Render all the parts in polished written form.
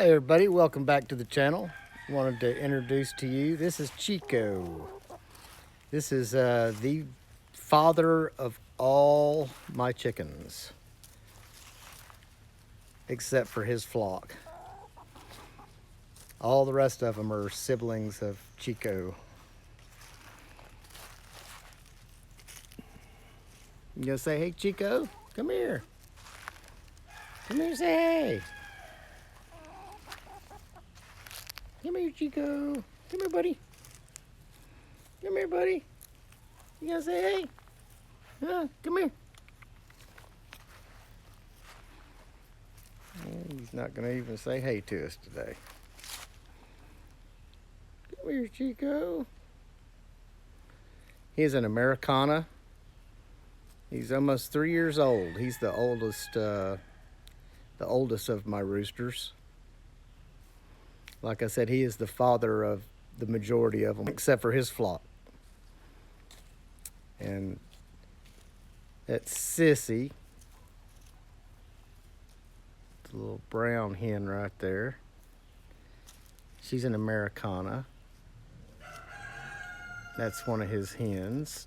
Hi everybody, welcome back to the channel. Wanted to introduce to you, this is Chico. This is the father of all my chickens, except for his flock. All the rest of them are siblings of Chico. You gonna say, hey Chico, come here. Come here, say hey. Come here, Chico. Come here, buddy. Come here, buddy. You gonna say hey? Huh? Come here. He's not gonna even say hey to us today. Come here, Chico. He's an Americana. He's almost 3 years old. He's the oldest of my roosters. Like I said, he is the father of the majority of them, except for his flock. And that's Sissy, the little brown hen right there. She's an Americana. That's one of his hens.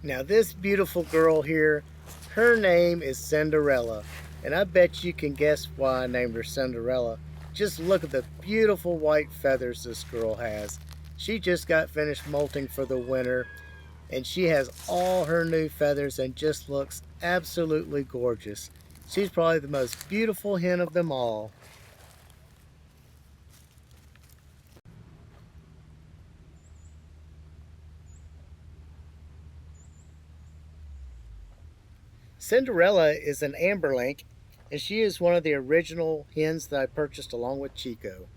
Now this beautiful girl here, her name is Cinderella. And I bet you can guess why I named her Cinderella. Just look at the beautiful white feathers this girl has. She just got finished molting for the winter, and she has all her new feathers and just looks absolutely gorgeous. She's probably the most beautiful hen of them all. Cinderella is an amberlink, and she is one of the original hens that I purchased along with Chico.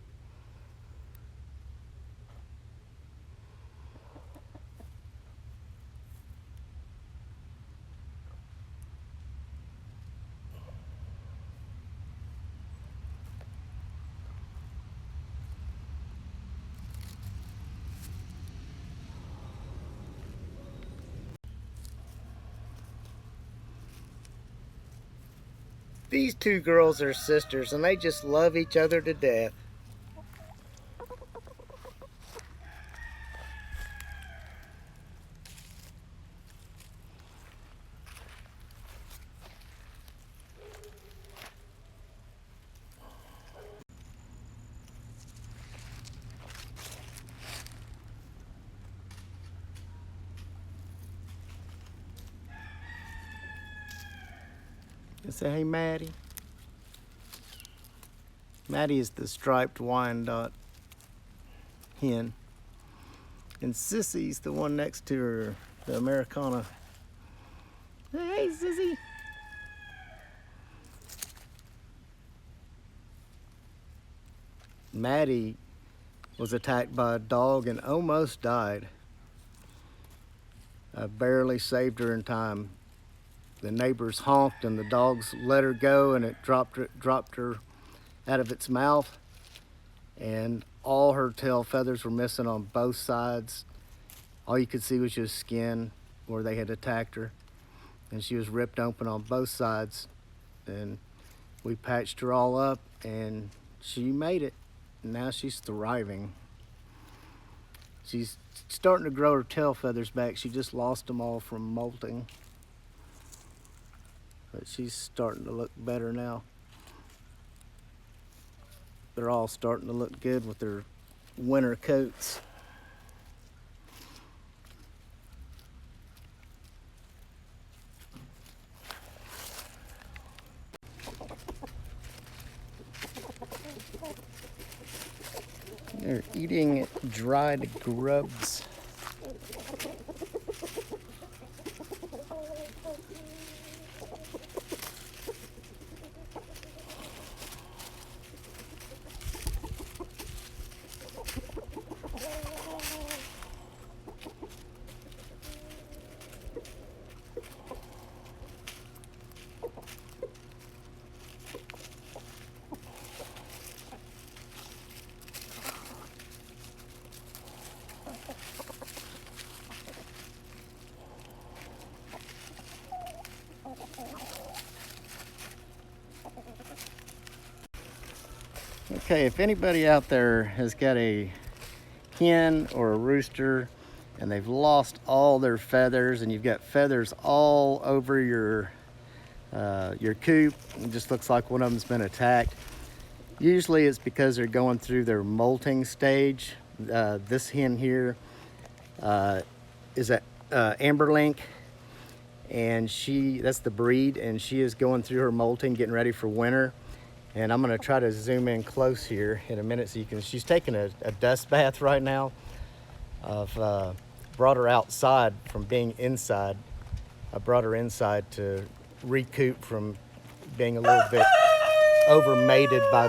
These two girls are sisters, and they just love each other to death. Say, hey, Mattie. Mattie is the striped Wyandotte hen. And Sissy's the one next to her, the Americana. Hey, Sissy. Mattie was attacked by a dog and almost died. I barely saved her in time. The neighbors honked and the dogs let her go, and it dropped her out of its mouth, and all her tail feathers were missing on both sides. All you could see was just skin where they had attacked her, and she was ripped open on both sides. And we patched her all up, and she made it. Now she's thriving. She's starting to grow her tail feathers back. She just lost them all from molting, but she's starting to look better now. They're all starting to look good with their winter coats. They're eating dried grubs. Okay, if anybody out there has got a hen or a rooster and they've lost all their feathers, and you've got feathers all over your coop, it just looks like one of them's been attacked. Usually it's because they're going through their molting stage. This hen here is a Amberlink, and that's the breed, and she is going through her molting, getting ready for winter. And I'm gonna try to zoom in close here in a minute so you can, she's taking a dust bath right now. I've brought her outside from being inside. I brought her inside to recoup from being a little bit overmated by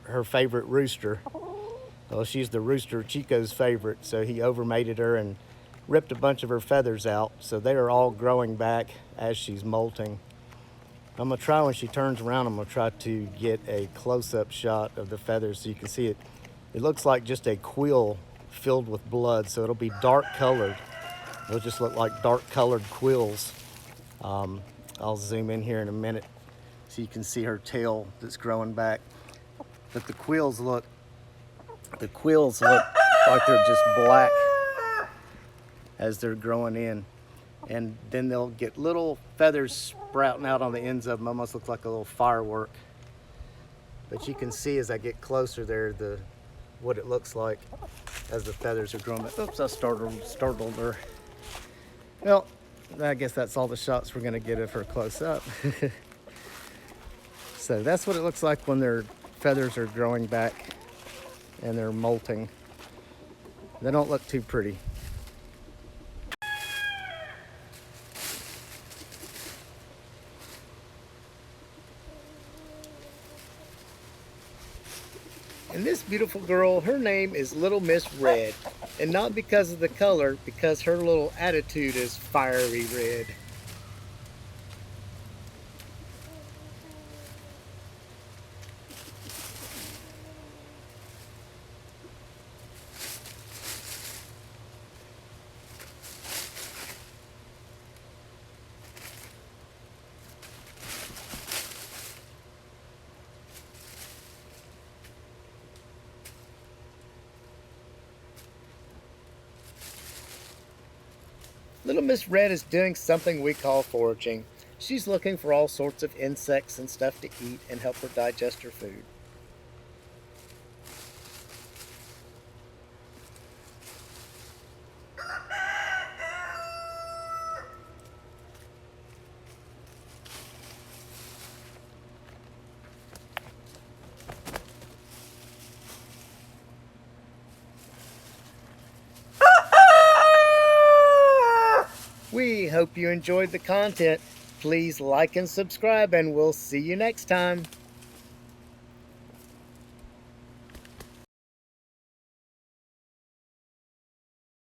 her favorite rooster. Well, she's the rooster, Chico's favorite, so he overmated her and ripped a bunch of her feathers out. So they are all growing back as she's molting. I'm gonna try, when she turns around, I'm gonna try to get a close-up shot of the feathers so you can see it. It looks like just a quill filled with blood, so it'll be dark colored. It'll just look like dark colored quills. I'll zoom in here in a minute so you can see her tail that's growing back. But the quills look like they're just black as they're growing in. And then they'll get little feathers sprouting out on the ends of them, almost look like a little firework. But you can see as I get closer there what it looks like as the feathers are growing. Oops, I startled her. Well, I guess that's all the shots we're gonna get of her close up. So that's what it looks like when their feathers are growing back and they're molting. They don't look too pretty. And this beautiful girl, her name is Little Miss Red. And not because of the color, because her little attitude is fiery red. Little Miss Red is doing something we call foraging. She's looking for all sorts of insects and stuff to eat and help her digest her food. hope you enjoyed the content. Please like and subscribe, and we'll see you next time.